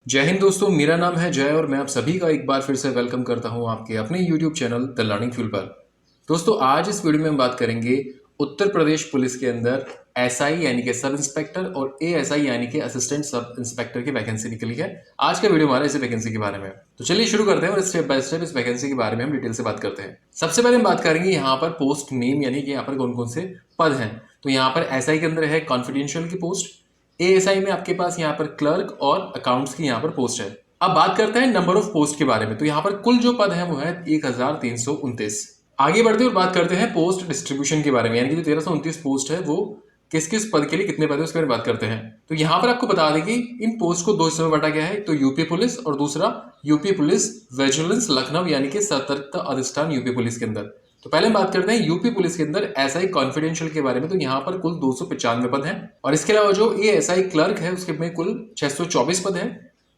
जय हिंद दोस्तों, मेरा नाम है जय और मैं आप सभी का एक बार फिर से वेलकम करता हूं आपके अपने YouTube channel the learning fuel पर। दोस्तों, आज इस वीडियो में हम बात करेंगे उत्तर प्रदेश पुलिस के अंदर एसआई यानी कि सब इंस्पेक्टर और एएसआई यानी कि असिस्टेंट सब इंस्पेक्टर की वैकेंसी निकली है। आज का वीडियो हमारा इसी वैकेंसी के बारे में। तो चलिए शुरू करते हैं और स्टेप बाय स्टेप इस वैकेंसी के बारे में हम डिटेल से बात करते हैं। सबसे पहले हम बात करेंगे यहाँ पर पोस्ट नेम यानी कि यहाँ पर कौन कौन से पद हैं। तो यहाँ पर एसआई के अंदर है कॉन्फिडेंशियल की पोस्ट, एएसआई में आपके पास यहाँ पर क्लर्क और अकाउंट्स की यहाँ पर पोस्ट है। अब बात करते हैं नंबर ऑफ पोस्ट के बारे में। तो यहाँ पर कुल जो पद है वो है 1329। आगे बढ़ते हैं और बात करते हैं पोस्ट डिस्ट्रीब्यूशन के बारे में, यानी कि जो 1329 पोस्ट है वो किस किस पद के लिए कितने पद है उसके बारे में बात करते हैं। तो यहाँ पर आपको बता दें कि इन पोस्ट को दो हिस्सों में बांटा गया है, तो यूपी पुलिस और दूसरा यूपी पुलिस विजिलेंस लखनऊ यानी कि सतर्कता अधिष्ठान यूपी पुलिस के अंदर। तो पहले हम बात करते हैं यूपी पुलिस के अंदर एसआई कॉन्फिडेंशियल के बारे में। तो यहाँ पर कुल 295 पद हैं और इसके अलावा जो एएसआई क्लर्क है उसके में कुल 624 पद हैं।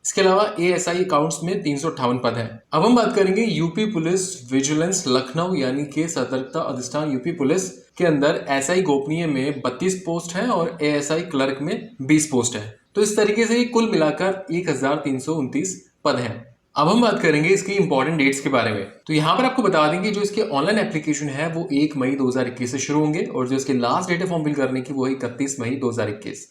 इसके अलावा एएसआई अकाउंट्स में 358 पद हैं। अब हम बात करेंगे यूपी पुलिस विजिलेंस लखनऊ यानी कि सतर्कता अधिष्ठान यूपी पुलिस के अंदर एसआई गोपनीय में 32 पोस्ट हैं और एएसआई क्लर्क में 20 पोस्ट है। तो इस तरीके से कुल मिलाकर 1329 पद हैं। अब हम बात करेंगे इसकी इंपॉर्टेंट डेट्स के बारे में। तो यहाँ पर आपको बता देंगे जो इसके ऑनलाइन एप्लीकेशन है वो 1 मई 2021 से शुरू होंगे और जो इसके लास्ट डेट है फॉर्म फिल करने की वो है 31 मई 2021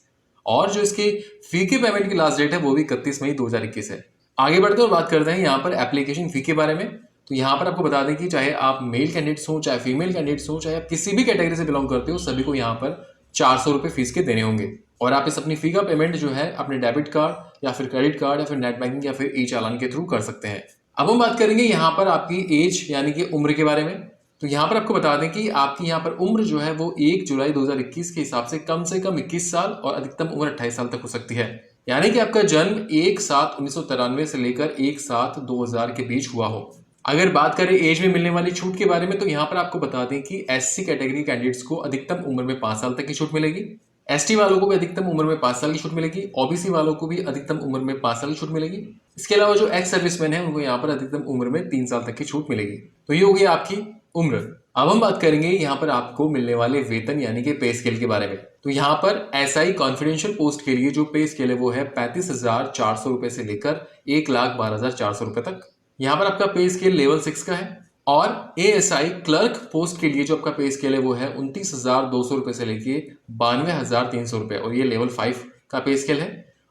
और जो इसकी फी के पेमेंट की लास्ट डेट है वो भी 31 मई 2021 है। आगे बढ़ते हैं और बात करते हैं यहाँ पर एप्लीकेशन फी के बारे में। तो यहाँ पर आपको बता दें कि चाहे आप मेल कैंडिडेट्स हो चाहे फीमेल कैंडिडेट्स हो चाहे आप किसी भी कैटेगरी से बिलोंग करते हो सभी को यहाँ पर 400 रुपये फीस के देने होंगे और आप इस अपनी फी का पेमेंट जो है अपने डेबिट कार्ड या फिर क्रेडिट कार्ड या फिर नेट बैंकिंग या फिर ई चालान के थ्रू कर सकते हैं। अब हम बात करेंगे यहाँ पर आपकी एज यानी कि उम्र के बारे में। तो यहाँ पर आपको बता दें कि आपकी यहाँ पर उम्र जो है वो 1 जुलाई 2021 के हिसाब से कम 21 साल और अधिकतम उम्र 28 साल तक हो सकती है। यानी कि आपका जन्म 1/7/1993 से लेकर 1/7/2000 के बीच हुआ हो। अगर बात करें एज में मिलने वाली छूट के बारे में तो यहाँ पर आपको बता दें कि एससी कैटेगरी कैंडिडेट्स को अधिकतम उम्र में 5 साल तक की छूट मिलेगी, एसटी वालों को भी अधिकतम उम्र में 5 साल की छूट मिलेगी, ओबीसी वालों को भी अधिकतम उम्र में 5 साल की छूट मिलेगी। इसके अलावा जो एक्स सर्विसमैन है उनको यहाँ पर अधिकतम उम्र में 3 साल तक की छूट मिलेगी। तो ये हो गई आपकी उम्र। अब हम बात करेंगे यहाँ पर आपको मिलने वाले वेतन यानी कि पे स्केल के बारे में। तो यहाँ पर एसआई कॉन्फिडेंशियल पोस्ट के लिए जो पे स्केल है वो है 35,400 रुपए से लेकर 1,12,400 रुपए तक। यहाँ पर आपका पे स्केल लेवल 6 का है और एएसआई क्लर्क पोस्ट के लिए जो आपका पे स्केल है वो है 29,200 रुपए से लेके 92,300 रुपए और ये लेवल 5 का पे स्केल है।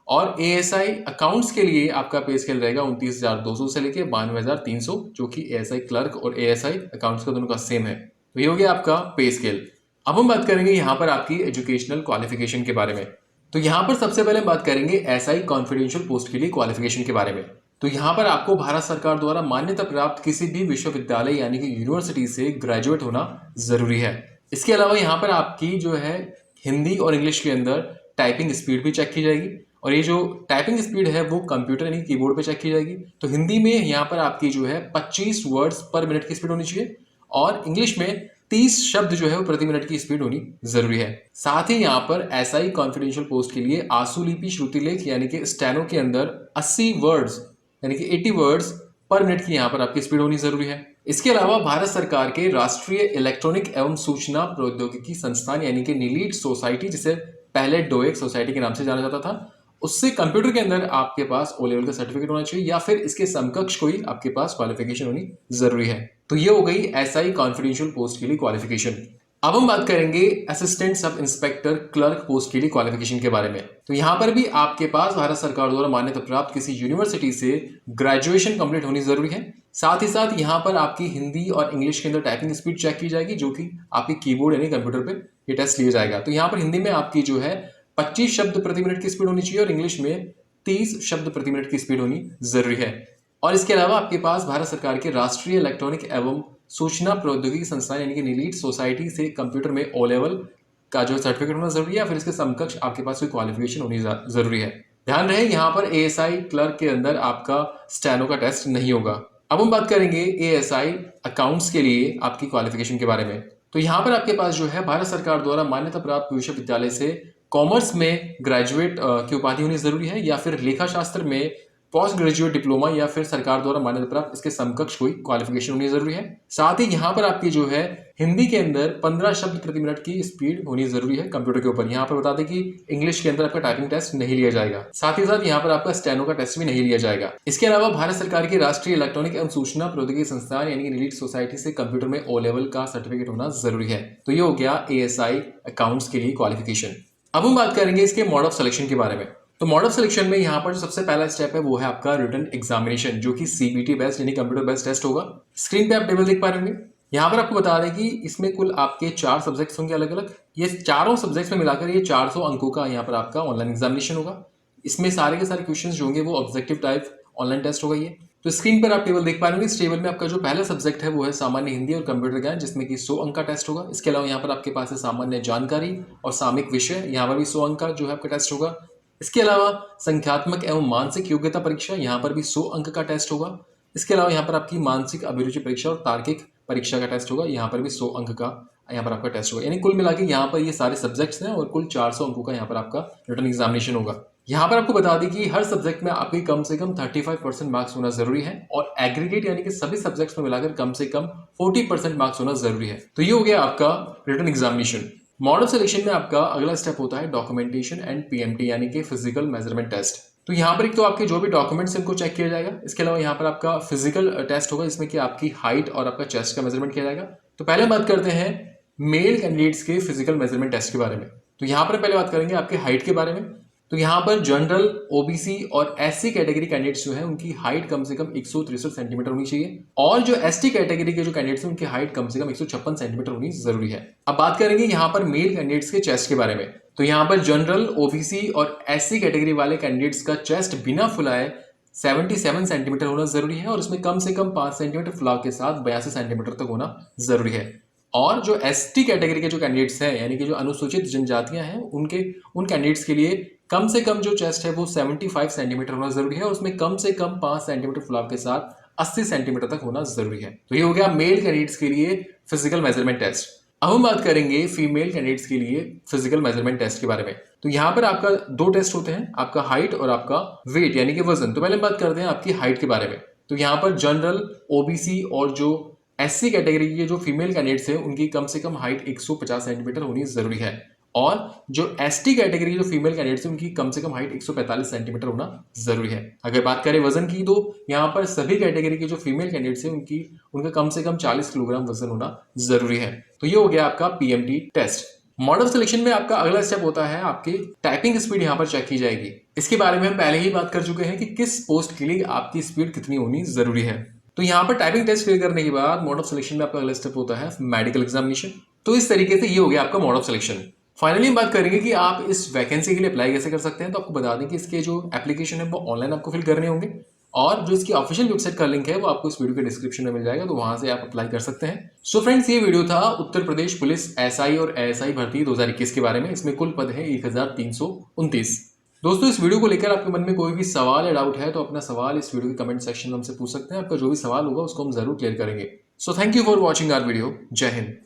और एएसआई अकाउंट्स के लिए आपका पे स्केल रहेगा 29,200 से लेके 92,300 जो कि एएसआई क्लर्क और एएसआई अकाउंट्स का दोनों का सेम है। तो ये हो गया आपका पे स्केल। अब हम बात करेंगे यहाँ पर आपकी एजुकेशनल क्वालिफिकेशन के बारे में। तो यहाँ पर सबसे पहले हम बात करेंगे एसआई कॉन्फिडेंशियल पोस्ट के लिए क्वालिफिकेशन के बारे में। तो यहाँ पर आपको भारत सरकार द्वारा मान्यता प्राप्त किसी भी विश्वविद्यालय यानी कि यूनिवर्सिटी से ग्रेजुएट होना जरूरी है। इसके अलावा यहाँ पर आपकी जो है हिंदी और इंग्लिश के अंदर टाइपिंग स्पीड भी चेक की जाएगी और ये जो टाइपिंग स्पीड है वो कंप्यूटर यानी कीबोर्ड पे चेक की जाएगी। तो हिंदी में यहाँ पर आपकी जो है 25 वर्ड्स पर मिनट की स्पीड होनी चाहिए और इंग्लिश में 30 शब्द जो है वो प्रति मिनट की स्पीड होनी जरूरी है। साथ ही यहाँ पर एसआई कॉन्फिडेंशियल पोस्ट के लिए आशुलिपि श्रुतिलेख यानी कि स्टेनो के अंदर 80 वर्ड्स यानी कि 80 वर्ड्स पर मिनट की यहाँ पर आपकी स्पीड होनी जरूरी है। इसके अलावा भारत सरकार के राष्ट्रीय इलेक्ट्रॉनिक एवं सूचना प्रौद्योगिकी संस्थान यानी कि नीलीट सोसाइटी, जिसे पहले डोएक सोसाइटी के नाम से जाना जाता था, उससे कंप्यूटर के अंदर आपके पास ओ लेवल का सर्टिफिकेट होना चाहिए या फिर इसके समकक्ष कोई आपके पास क्वालिफिकेशन होनी जरूरी है। तो ये हो गई एसआई कॉन्फिडेंशियल पोस्ट के लिए क्वालिफिकेशन। अब हम बात करेंगे assistant sub inspector clerk post के लिए क्वालिफिकेशन के बारे में। तो यहाँ पर भी आपके पास भारत सरकार द्वारा मान्यता प्राप्त किसी यूनिवर्सिटी से ग्रेजुएशन कंप्लीट होनी जरूरी है। साथ ही साथ यहाँ पर आपकी हिंदी और इंग्लिश के अंदर टाइपिंग स्पीड चेक की जाएगी जो कि आपकी कीबोर्ड यानी कंप्यूटर पे ये टेस्ट लिया जाएगा। तो यहाँ पर हिंदी में आपकी जो है 25 शब्द प्रति मिनट की स्पीड होनी चाहिए और इंग्लिश में 30 शब्द प्रति मिनट की स्पीड होनी जरूरी है। और इसके अलावा आपके पास भारत सरकार के राष्ट्रीय इलेक्ट्रॉनिक एवं सूचना प्रौद्योगिकी संस्थान यानी कि नीलीट सोसाइटी से कंप्यूटर में ओ लेवल का जो सर्टिफिकेट होना जरूरी है या फिर इसके समकक्ष आपके पास कोई क्वालिफिकेशन होनी जरूरी है। ध्यान रहे यहाँ पर एएसआई क्लर्क के अंदर आपका स्टेनो का टेस्ट नहीं होगा। अब हम बात करेंगे एएसआई अकाउंट्स के लिए आपकी क्वालिफिकेशन के बारे में। तो यहाँ पर आपके पास जो है भारत सरकार द्वारा मान्यता प्राप्त विश्वविद्यालय से कॉमर्स में ग्रेजुएट की उपाधि होनी जरूरी है या फिर लेखा शास्त्र में पोस्ट ग्रेजुएट डिप्लोमा या फिर सरकार द्वारा मान्यता प्राप्त इसके समकक्ष कोई क्वालिफिकेशन होनी जरूरी है। साथ ही यहाँ पर आपकी जो है हिंदी के अंदर 15 शब्द प्रति मिनट की स्पीड होनी जरूरी है कंप्यूटर के ऊपर। यहाँ पर बता दें कि इंग्लिश के अंदर आपका टाइपिंग टेस्ट नहीं लिया जाएगा। साथ ही साथ यहाँ पर आपका स्टेनो का टेस्ट भी नहीं लिया जाएगा। इसके अलावा भारत सरकार की राष्ट्रीय इलेक्ट्रॉनिक एवं सूचना प्रौद्योगिकी संस्थान यानी कि रिलीट सोसाइटी से कंप्यूटर में ओ लेवल का सर्टिफिकेट होना जरूरी है। तो ये हो गया ASI अकाउंट्स के लिए क्वालिफिकेशन। अब हम बात करेंगे इसके मोड ऑफ सिलेक्शन के बारे में। तो मोड ऑफ सिलेक्शन में यहाँ पर जो सबसे पहला स्टेप है वो है आपका रिटन एग्जामिनेशन, जो कि CBT बेस्ड यानी कंप्यूटर बेस्ड टेस्ट होगा। स्क्रीन पे आप टेबल देख पा रहे होंगे। यहाँ पर आपको बता दें कि इसमें कुल आपके 4 सब्जेक्ट्स होंगे अलग अलग। ये चारों सब्जेक्ट्स में मिलाकर ये 400 अंकों का यहाँ पर आपका ऑनलाइन एग्जामिनेशन होगा। इसमें सारे के सारे क्वेश्चंस जो होंगे वो ऑब्जेक्टिव टाइप ऑनलाइन टेस्ट होगा ये। तो स्क्रीन पर आप टेबल देख पा रहे होंगे। इस टेबल में आपका जो पहला सब्जेक्ट है वो है सामान्य हिंदी और कंप्यूटर ज्ञान, जिसमें कि 100 अंक का टेस्ट होगा। इसके अलावा यहाँ पर आपके पास है सामान्य जानकारी और सामयिक विषय, यहाँ पर भी 100 अंक का जो है आपका टेस्ट होगा। इसके अलावा संख्यात्मक एवं मानसिक योग्यता परीक्षा, यहाँ पर भी 100 अंक का टेस्ट होगा। इसके अलावा यहाँ पर आपकी मानसिक अभिरुचि परीक्षा और तार्किक परीक्षा का टेस्ट होगा, यहाँ पर भी 100 अंक का यहाँ पर आपका टेस्ट होगा। यानी कुल मिला के यहाँ पर ये सारे सब्जेक्ट्स हैं और कुल 400 अंकों का यहाँ पर आपका रिटन एग्जामिनेशन होगा। यहाँ पर आपको बता दें कि हर सब्जेक्ट में आपके कम से कम 35% मार्क्स होना जरूरी है और एग्रीगेट यानी कि सभी सब्जेक्ट्स में मिलाकर कम से कम 40% मार्क्स होना जरूरी है। तो ये हो गया आपका रिटन एग्जामिनेशन। मॉडल सिलेक्शन में आपका अगला स्टेप होता है डॉक्यूमेंटेशन एंड PMT यानी कि फिजिकल मेजरमेंट टेस्ट। तो यहाँ पर एक तो आपके जो भी डॉक्यूमेंट्स हैं उनको चेक किया जाएगा। इसके अलावा यहाँ पर आपका फिजिकल टेस्ट होगा, इसमें कि आपकी हाइट और आपका चेस्ट का मेजरमेंट किया जाएगा। तो पहले बात करते हैं मेल कैंडिडेट्स के फिजिकल मेजरमेंट टेस्ट के बारे में। तो यहाँ पर पहले बात करेंगे आपके हाइट के बारे में। तो यहाँ पर जनरल, OBC और SC कैटेगरी कैंडिडेट्स जो है उनकी हाइट कम से कम 163 सेंटीमीटर होनी चाहिए और जो ST कैटेगरी के जो कैंडिडेट्स हैं उनकी हाइट कम से कम 156 सेंटीमीटर होनी जरूरी है। अब बात करेंगे यहाँ पर मेल कैंडिडेट्स के चेस्ट के बारे में। तो यहाँ पर जनरल, OBC और SC कैटेगरी वाले कैंडिडेट्स का चेस्ट बिना फुलाए 77 सेंटीमीटर होना जरूरी है और उसमें कम से कम 5 सेंटीमीटर फुलाव के साथ 82 सेंटीमीटर तक होना जरूरी है। और जो ST कैटेगरी के जो कैंडिडेट्स हैं यानी कि जो अनुसूचित जनजातियां हैं उन कैंडिडेट्स के लिए कम से कम जो चेस्ट है वो 75 सेंटीमीटर होना जरूरी है और उसमें कम से कम 5 सेंटीमीटर फुलाव के साथ 80 सेंटीमीटर तक होना जरूरी है। तो ये हो गया मेल कैंडिडेट्स के लिए फिजिकल मेजरमेंट टेस्ट। अब हम बात करेंगे फीमेल कैंडिडेट्स के लिए फिजिकल मेजरमेंट टेस्ट के बारे में। तो यहाँ पर आपका 2 टेस्ट होते हैं, आपका हाइट और आपका वेट यानी कि वजन। तो पहले बात करते हैं आपकी हाइट के बारे में। तो यहाँ पर जनरल, OBC और जो SC कैटेगरी की जो फीमेल कैंडिडेट्स हैं उनकी कम से कम हाइट 150 सेंटीमीटर होनी जरूरी है और जो ST कैटेगरी जो फीमेल कैंडिडेट्स हैं उनकी कम से कम हाइट 145 सेंटीमीटर होना जरूरी है। अगर बात करें वजन की तो यहाँ पर सभी कैटेगरी के जो फीमेल कैंडिडेट्स हैं उनका कम से कम 40 किलोग्राम वजन होना जरूरी है। तो ये हो गया आपका PMT टेस्ट। मॉडल सिलेक्शन में आपका अगला स्टेप होता है आपकी टाइपिंग स्पीड यहाँ पर चेक की जाएगी। इसके बारे में हम पहले ही बात कर चुके हैं कि किस पोस्ट के लिए आपकी स्पीड कितनी होनी जरूरी है। तो यहाँ पर टाइपिंग टेस्ट क्लियर करने के बाद मोड ऑफ सिलेक्शन में आपका अगला स्टेप होता है मेडिकल एग्जामिनेशन। तो इस तरीके से ये हो गया आपका मोड ऑफ सिलेक्शन। फाइनली हम बात करेंगे कि आप इस वैकेंसी के लिए अप्लाई कैसे कर सकते हैं। तो आपको बता दें कि इसके जो एप्लीकेशन है वो ऑनलाइन आपको फिल करने होंगे और जो इसकी ऑफिशियल वेबसाइट का लिंक है वो आपको इस वीडियो के डिस्क्रिप्शन में मिल जाएगा, तो वहां से आप अप्लाई कर सकते हैं। सो फ्रेंड्स, ये वीडियो था उत्तर प्रदेश पुलिस SI और ASI भर्ती 2021 के बारे में। इसमें कुल पद है 1329। दोस्तों, इस वीडियो को लेकर आपके मन में कोई भी सवाल या डाउट है तो अपना सवाल इस वीडियो के कमेंट सेक्शन में हमसे पूछ सकते हैं। आपका जो भी सवाल होगा उसको हम जरूर क्लियर करेंगे। So thank you for watching our video. जय हिंद।